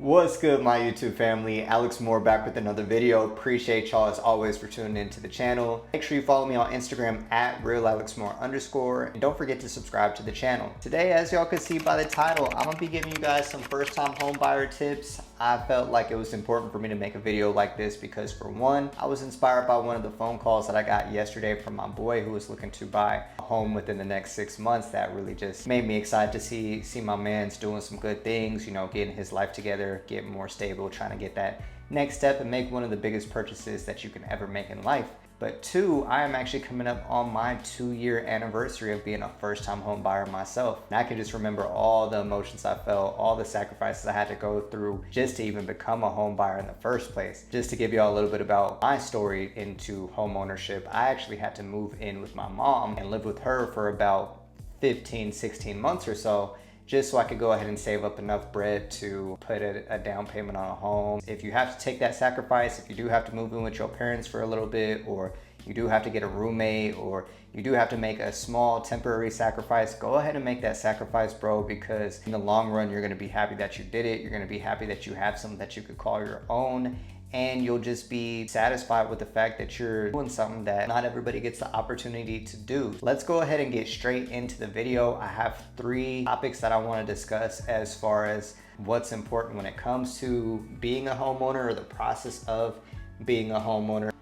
What's good, my YouTube family? Alex Moore back with another video. Appreciate y'all as always for tuning into the channel. Make sure you follow me on Instagram at @realalexmoore_, and don't forget to subscribe to the channel. Today, as y'all can see by the title, I'm gonna be giving you guys some first-time home buyer tips. I felt like it was important for me to make a video like this because, for one, I was inspired by one of the phone calls that I got yesterday from my boy who was looking to buy a home within the next 6 months. That really just made me excited to see my man's doing some good things, you know, getting his life together, get more stable, trying to get that next step and make one of the biggest purchases that you can ever make in life. But two, I am actually coming up on my 2-year anniversary of being a first-time home buyer myself. And I can just remember all the emotions I felt, all the sacrifices I had to go through just to even become a home buyer in the first place. Just to give you all a little bit about my story into home ownership, I actually had to move in with my mom and live with her for about 15, 16 months or so, just so I could go ahead and save up enough bread to put a down payment on a home. If you have to take that sacrifice, if you do have to move in with your parents for a little bit, or you do have to get a roommate, or you do have to make a small temporary sacrifice, go ahead and make that sacrifice, bro, because in the long run, you're gonna be happy that you did it. You're gonna be happy that you have something that you could call your own, and you'll just be satisfied with the fact that you're doing something that not everybody gets the opportunity to do. Let's go ahead and get straight into the video. I have 3 topics that I want to discuss as far as what's important when it comes to being a homeowner or the process of being a homeowner.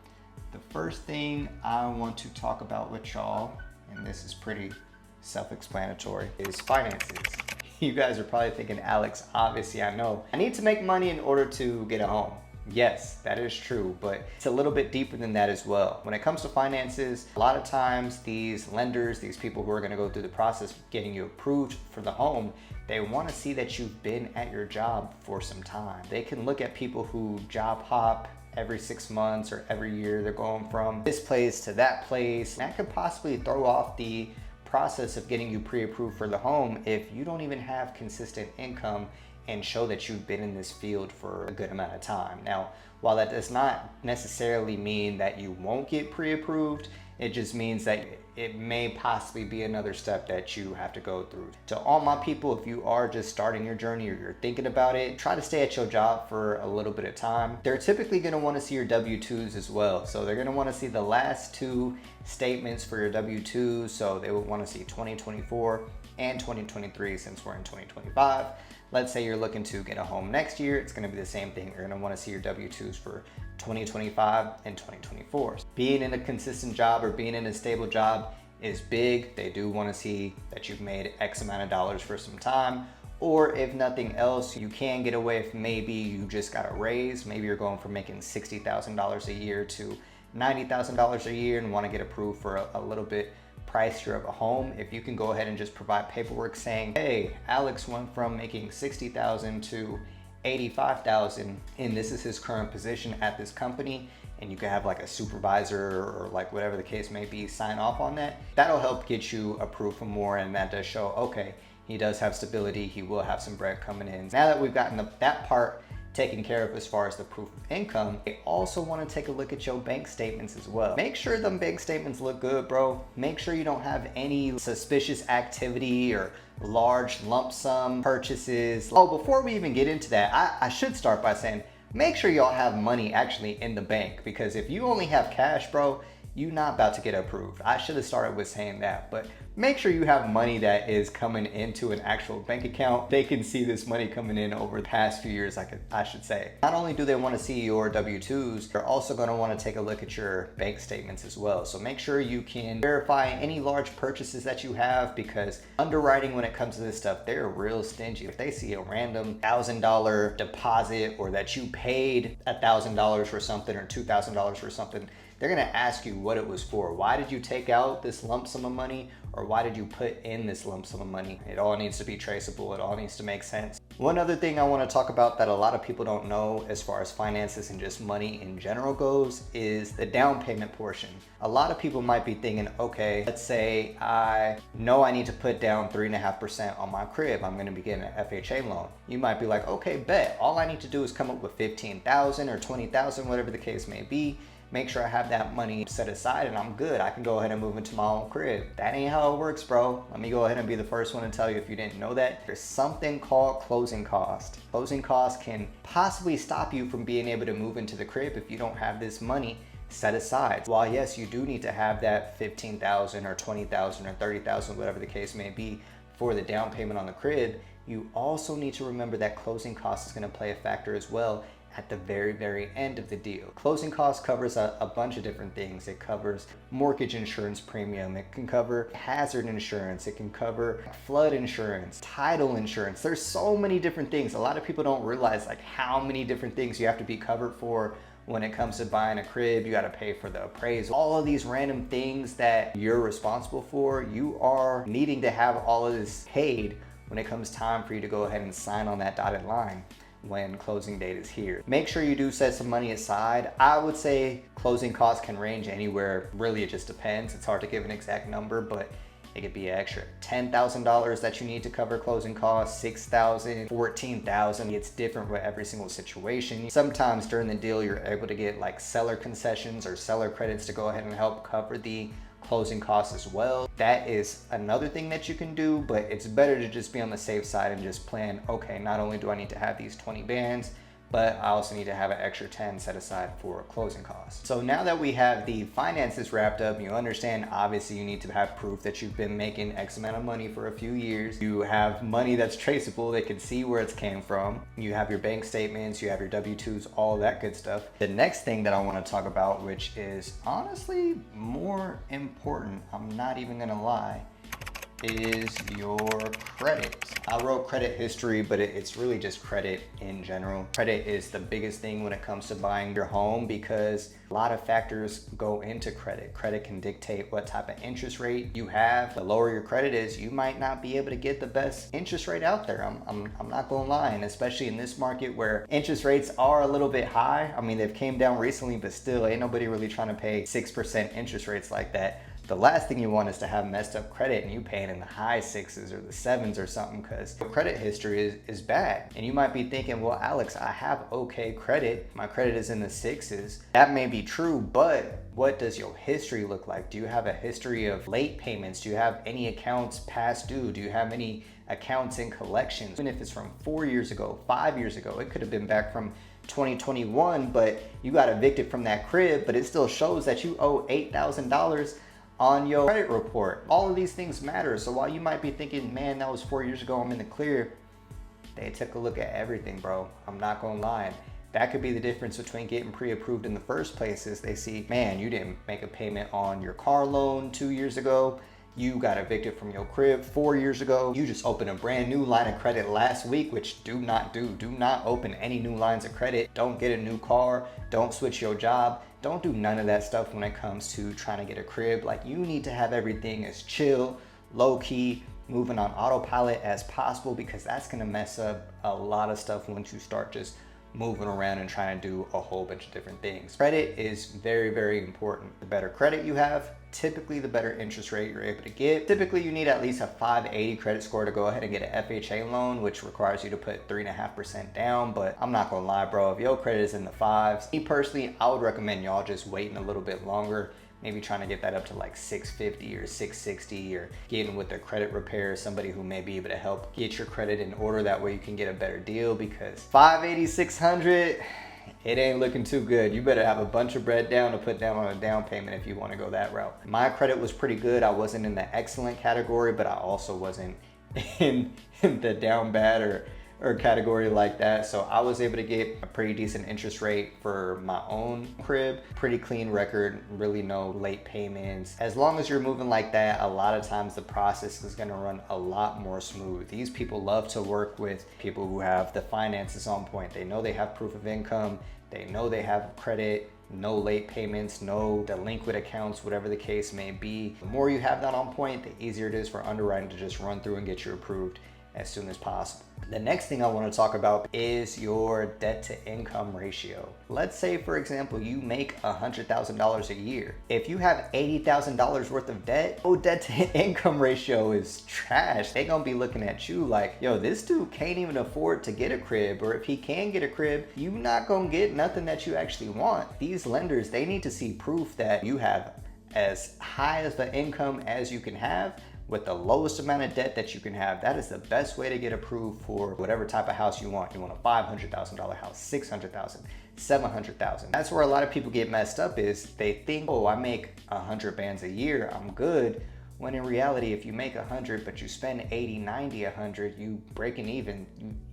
The first thing I want to talk about with y'all, and this is pretty self-explanatory, is finances. You guys are probably thinking, Alex, obviously I know I need to make money in order to get a home. Yes, that is true, but it's a little bit deeper than that as well. When it comes to finances, a lot of times these lenders, these people who are going to go through the process of getting you approved for the home, they want to see that you've been at your job for some time. They can look at people who job hop every 6 months or every year. They're going from this place to that place. That could possibly throw off the process of getting you pre-approved for the home if you don't even have consistent income and show that you've been in this field for a good amount of time. Now, while that does not necessarily mean that you won't get pre-approved, it just means that it may possibly be another step that you have to go through. To all my people, if you are just starting your journey or you're thinking about it, try to stay at your job for a little bit of time. They're typically gonna wanna see your W-2s as well. So they're gonna wanna see the last 2 statements for your W-2s. So they would wanna see 2024 and 2023 since we're in 2025. Let's say you're looking to get a home next year, it's gonna be the same thing. You're gonna wanna see your W-2s for 2025 and 2024. Being in a consistent job or being in a stable job is big. They do wanna see that you've made X amount of dollars for some time, or if nothing else, you can get away if maybe you just got a raise. Maybe you're going from making $60,000 a year to $90,000 a year and wanna get approved for a little bit pricier of a home. If you can go ahead and just provide paperwork saying, hey, Alex went from making $60,000 to $85,000 and this is his current position at this company, and you can have like a supervisor or like whatever the case may be sign off on that, that'll help get you approved for more, and that does show, okay, he does have stability, he will have some bread coming in. Now that we've gotten that part taken care of as far as the proof of income, they also want to take a look at your bank statements as well. Make sure them bank statements look good, bro. Make sure you don't have any suspicious activity or large lump sum purchases. Oh, before we even get into that, I should start by saying, make sure y'all have money actually in the bank, because if you only have cash, bro, you're not about to get approved. I should have started with saying that, but make sure you have money that is coming into an actual bank account. They can see this money coming in over the past few years, I should say. Not only do they want to see your W-2s, they're also going to want to take a look at your bank statements as well. So make sure you can verify any large purchases that you have, because underwriting, when it comes to this stuff, they're real stingy. If they see a random $1,000 deposit, or that you paid $1,000 for something or $2,000 for something, they're gonna ask you what it was for. Why did you take out this lump sum of money, or why did you put in this lump sum of money? It all needs to be traceable. It all needs to make sense. One other thing I wanna talk about that a lot of people don't know as far as finances and just money in general goes is the down payment portion. A lot of people might be thinking, okay, let's say I know I need to put down 3.5% on my crib. I'm gonna be getting an FHA loan. You might be like, okay, bet. All I need to do is come up with 15,000 or 20,000, whatever the case may be. make sure I have that money set aside and I'm good. I can go ahead and move into my own crib. That ain't how it works, bro. Let me go ahead and be the first one to tell you, if you didn't know that, there's something called closing cost. Closing costs can possibly stop you from being able to move into the crib if you don't have this money set aside. While yes, you do need to have that $15,000 or $20,000 or $30,000, whatever the case may be, for the down payment on the crib, you also need to remember that closing cost is going to play a factor as well at the very end of the deal. Closing costs covers a bunch of different things. It covers mortgage insurance premium, it can cover hazard insurance, it can cover flood insurance, title insurance. There's so many different things. A lot of people don't realize like how many different things you have to be covered for when it comes to buying a crib. You got to pay for the appraisal. All of these random things that you're responsible for, you are needing to have all of this paid when it comes time for you to go ahead and sign on that dotted line when closing date is here. Make sure you do set some money aside. I would say closing costs can range anywhere. Really, it just depends. It's hard to give an exact number, but it could be an extra $10,000 that you need to cover closing costs, $6,000, $14,000. It's different with every single situation. Sometimes during the deal, you're able to get like seller concessions or seller credits to go ahead and help cover the closing costs as well. That is another thing that you can do, but it's better to just be on the safe side and just plan, okay, not only do I need to have these 20 bands, but I also need to have an extra 10 set aside for closing costs. So now that we have the finances wrapped up, you understand obviously you need to have proof that you've been making X amount of money for a few years. You have money that's traceable, they can see where it's came from. You have your bank statements, you have your W-2s, all that good stuff. The next thing that I want to talk about, which is honestly more important, I'm not even gonna lie, is your credit. I wrote credit history, but it's really just credit in general. Credit is the biggest thing when it comes to buying your home because a lot of factors go into credit. Credit can dictate what type of interest rate you have. The lower your credit is, you might not be able to get the best interest rate out there. I'm not gonna lie, and especially in this market where interest rates are a little bit high. I mean, they've came down recently, but still ain't nobody really trying to pay 6% interest rates like that. The last thing you want is to have messed up credit and you paying in the high 6s or the 7s or something, because your credit history is bad. And you might be thinking, well, Alex, I have okay credit. My credit is in the 6s. That may be true, but what does your history look like? Do you have a history of late payments? Do you have any accounts past due? Do you have any accounts in collections? Even if it's from 4 years ago, 5 years ago, it could have been back from 2021, but you got evicted from that crib, but it still shows that you owe $8,000 on your credit report. All of these things matter. So while you might be thinking, man, that was 4 years ago, I'm in the clear, they took a look at everything, bro. I'm not gonna lie. That could be the difference between getting pre-approved in the first place is they see, man, you didn't make a payment on your car loan 2 years ago. You got evicted from your crib 4 years ago. You just opened a brand new line of credit last week, which do not do. Do not open any new lines of credit. Don't get a new car. Don't switch your job. Don't do none of that stuff when it comes to trying to get a crib. Like, you need to have everything as chill, low key, moving on autopilot as possible, because that's gonna mess up a lot of stuff once you start just moving around and trying to do a whole bunch of different things. Credit is very important. The better credit you have, typically the better interest rate you're able to get. Typically you need at least a 580 credit score to go ahead and get an FHA loan, which requires you to put 3.5% down. But I'm not gonna lie, bro, if your credit is in the 5s, me personally, I would recommend y'all just waiting a little bit longer, maybe trying to get that up to like 650 or 660, or getting with a credit repair, somebody who may be able to help get your credit in order. That way you can get a better deal, because 580, 600, it ain't looking too good. You better have a bunch of bread down to put down on a down payment if you want to go that route. My credit was pretty good. I wasn't in the excellent category, but I also wasn't in the down bad or category like that. So I was able to get a pretty decent interest rate for my own crib. Pretty clean record, really no late payments. As long as you're moving like that, a lot of times the process is gonna run a lot more smooth. These people love to work with people who have the finances on point. They know they have proof of income. They know they have credit, no late payments, no delinquent accounts, whatever the case may be. The more you have that on point, the easier it is for underwriting to just run through and get you approved as soon as possible. The next thing I want to talk about is your debt to income ratio. Let's say, for example, you make $100,000 a year. If you have $80,000 worth of debt, your debt to income ratio is trash. They gonna be looking at you like, yo, this dude can't even afford to get a crib, or if he can get a crib, you not gonna get nothing that you actually want. These lenders, they need to see proof that you have as high as the income as you can have with the lowest amount of debt that you can have. That is the best way to get approved for whatever type of house you want. You want a $500,000 house, $600,000, $700,000. That's where a lot of people get messed up is they think, oh, I make 100 bands a year, I'm good. When in reality, if you make 100, but you spend 80, 90, 100, you breaking even,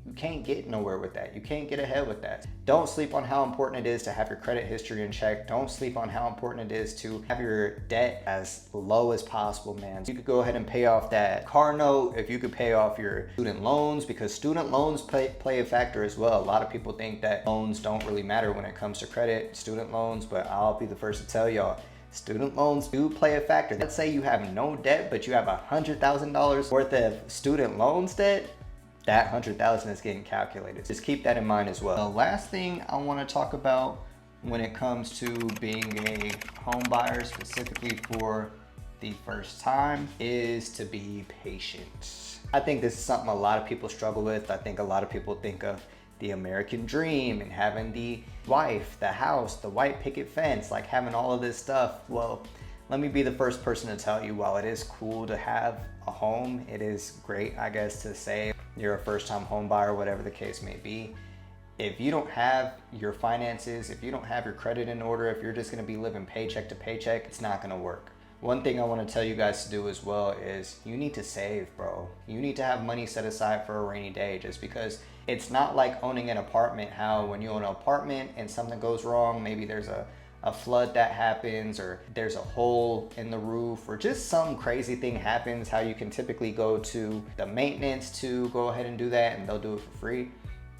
you can't get nowhere with that. You can't get ahead with that. Don't sleep on how important it is to have your credit history in check. Don't sleep on how important it is to have your debt as low as possible, man. You could go ahead and pay off that car note, if you could pay off your student loans, because student loans play a factor as well. A lot of people think that loans don't really matter when it comes to credit, student loans, but I'll be the first to tell y'all, student loans do play a factor. Let's say you have no debt, but you have $100,000 worth of student loans debt, that $100,000 is getting calculated. Just keep that in mind as well. The last thing I want to talk about when it comes to being a home buyer, specifically for the first time, is to be patient. I think this is something a lot of people struggle with. I think a lot of people think of the American dream and having the wife, the house, the white picket fence, like having all of this stuff. Well, let me be the first person to tell you, while it is cool to have a home, it is great, I guess, to say you're a first-time home buyer, whatever the case may be. If you don't have your finances, if you don't have your credit in order, if you're just gonna be living paycheck to paycheck, it's not gonna work. One thing I want to tell you guys to do as well is you need to save, bro. You need to have money set aside for a rainy day, just because it's not like owning an apartment, how when you own an apartment and something goes wrong, maybe there's a flood that happens, or there's a hole in the roof, or just some crazy thing happens, how you can typically go to the maintenance to go ahead and do that and they'll do it for free.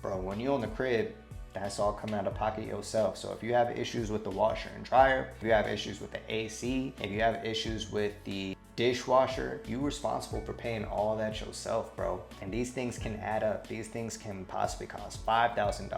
Bro, when you own the crib, that's all coming out of pocket yourself. So if you have issues with the washer and dryer, if you have issues with the AC, if you have issues with the dishwasher, you're responsible for paying all of that yourself, bro. And these things can add up. These things can possibly cost $5,000,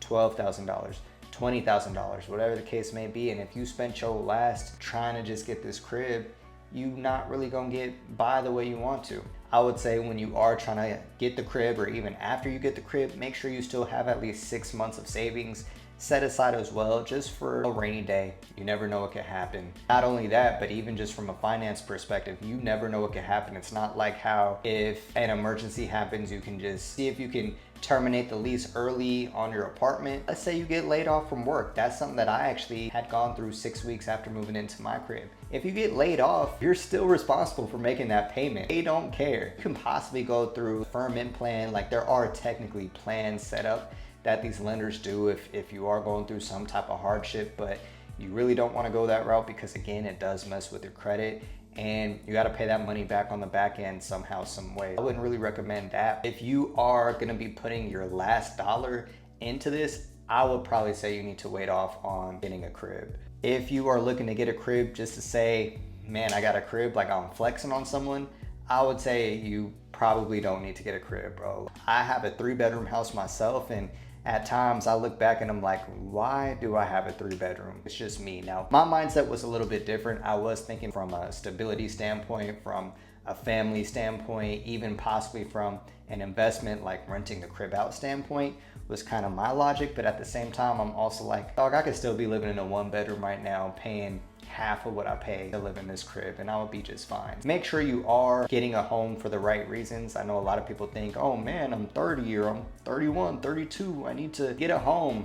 $12,000, $20,000, whatever the case may be. And if you spent your last trying to just get this crib, you not really gonna get by the way you want to. I would say when you are trying to get the crib, or even after you get the crib, make sure you still have at least 6 months of savings set aside as well, just for a rainy day. You never know what could happen. Not only that, but even just from a finance perspective, you never know what could happen. It's not like how if an emergency happens, you can just see if you can terminate the lease early on your apartment. Let's say you get laid off from work. That's something that I actually had gone through 6 weeks after moving into my crib. If you get laid off, you're still responsible for making that payment. They don't care. You can possibly go through a deferment plan. Like, there are technically plans set up that these lenders do if you are going through some type of hardship, but you really don't want to go that route, because again, it does mess with your credit and you got to pay that money back on the back end somehow, some way. I wouldn't really recommend that. If you are going to be putting your last dollar into this, I would probably say you need to wait off on getting a crib. If you are looking to get a crib just to say, man, I got a crib, like I'm flexing on someone, I would say you probably don't need to get a crib, bro. I have a 3-bedroom house myself, and at times I look back and I'm like, why do I have a 3-bedroom? It's just me. Now, my mindset was a little bit different. I was thinking from a stability standpoint, from a family standpoint, even possibly from an investment like renting the crib out standpoint was kind of my logic. But at the same time, I'm also like, dog, I could still be living in a 1-bedroom right now, paying half of what I pay to live in this crib, and I would be just fine. Make sure you are getting a home for the right reasons. I know a lot of people think, oh man, I'm 30 or I'm 31, 32, I need to get a home.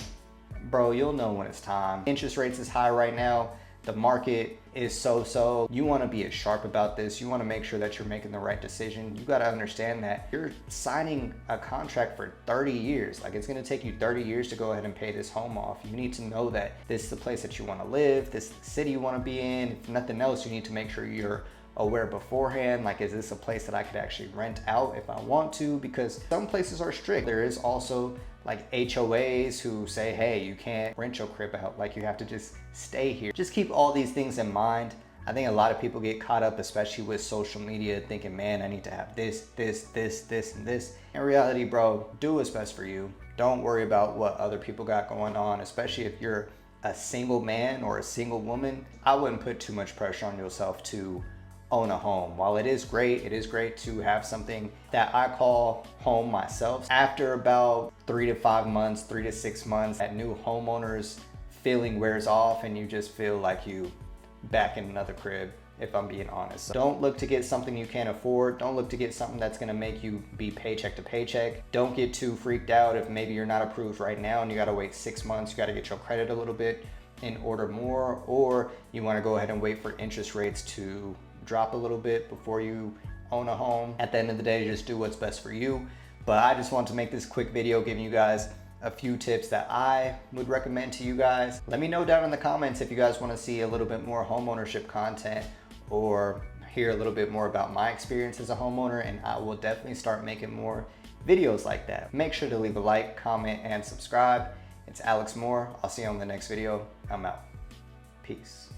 Bro, you'll know when it's time. Interest rates is high right now. The market is so. You want to be as sharp about this. You want to make sure that you're making the right decision. You got to understand that you're signing a contract for 30 years. Like, it's going to take you 30 years to go ahead and pay this home off. You need to know that this is the place that you want to live. This is the city you want to be in. If nothing else, you need to make sure you're aware beforehand. Like, is this a place that I could actually rent out if I want to? Because some places are strict. There is also like HOAs who say, hey, you can't rent your crib out, like you have to just stay here. Just keep all these things in mind. I think a lot of people get caught up, especially with social media, thinking, man, I need to have this, and this. In reality, bro, do what's best for you. Don't worry about what other people got going on, especially if you're a single man or a single woman. I wouldn't put too much pressure on yourself to own a home. While it is great to have something that I call home myself. After about 3 to 5 months, 3 to 6 months, that new homeowner's feeling wears off and you just feel like you back in another crib, if I'm being honest. So don't look to get something you can't afford. Don't look to get something that's gonna make you be paycheck to paycheck. Don't get too freaked out if maybe you're not approved right now and you gotta wait 6 months, you gotta get your credit a little bit in order more, or you wanna go ahead and wait for interest rates to drop a little bit before you own a home. At the end of the day, just do what's best for you. But I just want to make this quick video giving you guys a few tips that I would recommend to you guys. Let me know down in the comments if you guys want to see a little bit more homeownership content or hear a little bit more about my experience as a homeowner, and I will definitely start making more videos like that. Make sure to leave a like, comment, and subscribe. It's Alex Moore. I'll see you on the next video. I'm out. Peace.